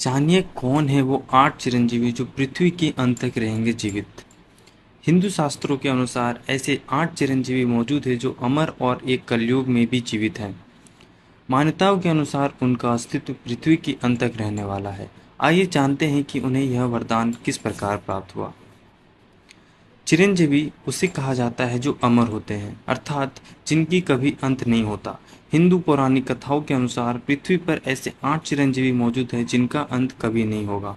जानिए कौन है वो 8 चिरंजीवी जो पृथ्वी के अंत तक रहेंगे जीवित। हिंदू शास्त्रों के अनुसार ऐसे 8 चिरंजीवी मौजूद हैं जो अमर और एक कलयुग में भी जीवित हैं। मान्यताओं के अनुसार उनका अस्तित्व पृथ्वी के अंत तक रहने वाला है। आइए जानते हैं कि उन्हें यह वरदान किस प्रकार प्राप्त हुआ। चिरंजीवी उसे कहा जाता है जो अमर होते हैं, अर्थात जिनकी कभी अंत नहीं होता। हिंदू पौराणिक कथाओं के अनुसार पृथ्वी पर ऐसे 8 चिरंजीवी मौजूद हैं जिनका अंत कभी नहीं होगा।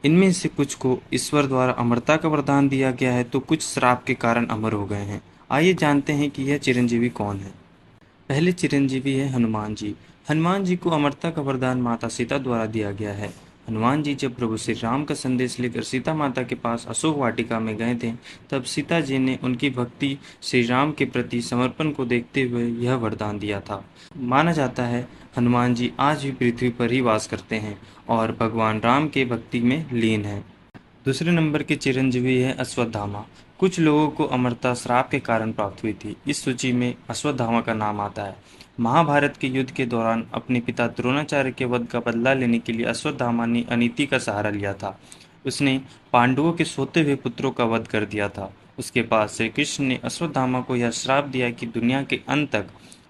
इनमें से कुछ को ईश्वर द्वारा अमरता का वरदान दिया गया है तो कुछ श्राप के कारण अमर हो गए हैं। आइए जानते हैं कि यह चिरंजीवी कौन है। पहले चिरंजीवी है हनुमान जी। हनुमान जी को अमरता का वरदान माता सीता द्वारा दिया गया है। हनुमान जी जब प्रभु श्री राम का संदेश लेकर सीता माता के पास अशोक वाटिका में गए थे, तब सीता जी ने उनकी भक्ति श्री राम के प्रति समर्पण को देखते हुए यह वरदान दिया था। माना जाता है हनुमान जी आज भी पृथ्वी पर ही वास करते हैं और भगवान राम के भक्ति में लीन हैं। दूसरे नंबर के चिरंजीवी है अश्वत्थामा। कुछ लोगों को अमरता श्राप के कारण प्राप्त हुई थी। इस सूची में अश्वत्थामा का नाम आता है। महाभारत के युद्ध के दौरान अपने पिता द्रोणाचार्य के वध का बदला लेने के लिए अश्वत्थामा ने अनीति का सहारा लिया था। उसने पांडवों के सोते हुए पुत्रों का वध कर दिया था। उसके बाद श्री कृष्ण ने अश्वत्थामा को यह श्राप दिया कि दुनिया के अंत तक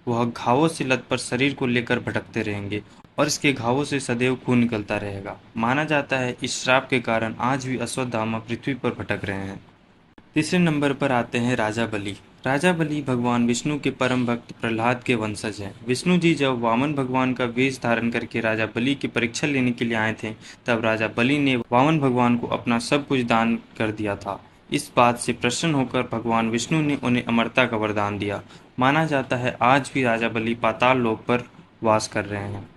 वह घावों से लथपथ शरीर को लेकर भटकते रहेंगे और इसके घावों से सदैव खून निकलता रहेगा। माना जाता है इस श्राप के कारण आज भी अश्वत्थामा पृथ्वी पर भटक रहे हैं। तीसरे नंबर पर आते हैं राजा बलि। राजा बलि भगवान विष्णु के परम भक्त प्रहलाद के वंशज हैं। विष्णु जी जब वामन भगवान का वेश धारण करके राजा बलि की परीक्षा लेने के लिए आए थे, तब राजा बलि ने वामन भगवान को अपना सब कुछ दान कर दिया था। इस बात से प्रसन्न होकर भगवान विष्णु ने उन्हें अमरता का वरदान दिया। माना जाता है आज भी राजा बलि पाताल लोक पर वास कर रहे हैं।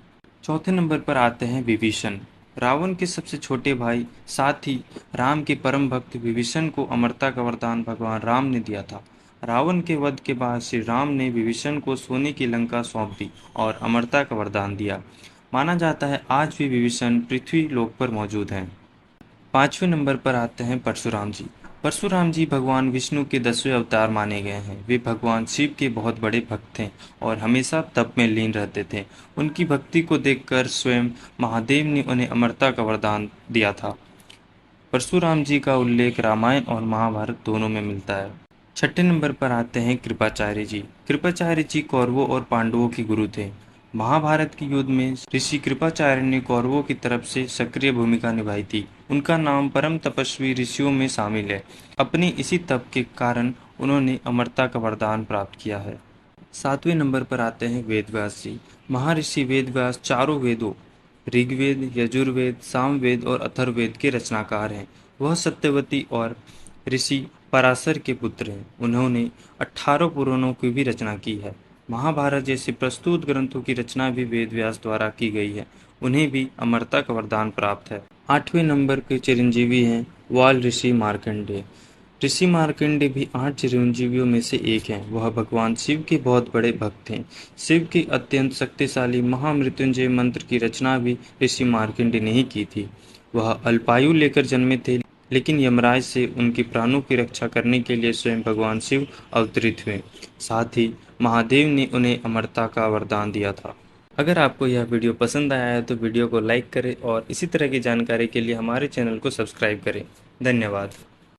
चौथे नंबर पर आते हैं विभीषण। रावण के सबसे छोटे भाई, साथ ही राम के परम भक्त विभीषण को अमरता का वरदान भगवान राम ने दिया था। रावण के वध के बाद श्री राम ने विभीषण को सोने की लंका सौंप दी और अमरता का वरदान दिया। माना जाता है आज भी विभीषण पृथ्वी लोक पर मौजूद हैं। पांचवें नंबर पर आते हैं परशुराम जी। परशुराम जी भगवान विष्णु के 10वें अवतार माने गए हैं। वे भगवान शिव के बहुत बड़े भक्त थे और हमेशा तप में लीन रहते थे। उनकी भक्ति को देखकर स्वयं महादेव ने उन्हें अमरता का वरदान दिया था। परशुराम जी का उल्लेख रामायण और महाभारत दोनों में मिलता है। छठे नंबर पर आते हैं कृपाचार्य जी। कृपाचार्य जी कौरवों और पांडवों के गुरु थे। महाभारत के युद्ध में ऋषि कृपाचार्य ने कौरवों की तरफ से सक्रिय भूमिका निभाई थी। उनका नाम परम तपस्वी ऋषियों में शामिल है। अपने इसी तप के कारण उन्होंने अमरता का वरदान प्राप्त किया है। सातवें नंबर पर आते हैं वेदव्यास जी। महर्षि वेदव्यास चारों वेदों ऋग्वेद, यजुर्वेद, सामवेद और अथर्ववेद के रचनाकार हैं। वह सत्यवती और ऋषि पराशर के पुत्र हैं। उन्होंने 18 पुराणों की भी रचना की है। महाभारत जैसे प्रस्तुत ग्रंथों की रचना भी वेदव्यास द्वारा की गई है। उन्हें भी अमरता का वरदान प्राप्त है। आठवें नंबर के चिरंजीवी हैं वाल ऋषि मार्कंडेय। ऋषि मार्कंडेय भी 8 चिरंजीवियों में से एक हैं। वह भगवान शिव के बहुत बड़े भक्त हैं। शिव के अत्यंत शक्तिशाली महामृत्युंजय मंत्र की रचना भी ऋषि मार्कंडेय ने ही की थी। वह अल्पायु लेकर जन्मे थे, लेकिन यमराज से उनके प्राणों की रक्षा करने के लिए स्वयं भगवान शिव अवतरित हुए। साथ ही महादेव ने उन्हें अमरता का वरदान दिया था। अगर आपको यह वीडियो पसंद आया है तो वीडियो को लाइक करें और इसी तरह की जानकारी के लिए हमारे चैनल को सब्सक्राइब करें। धन्यवाद।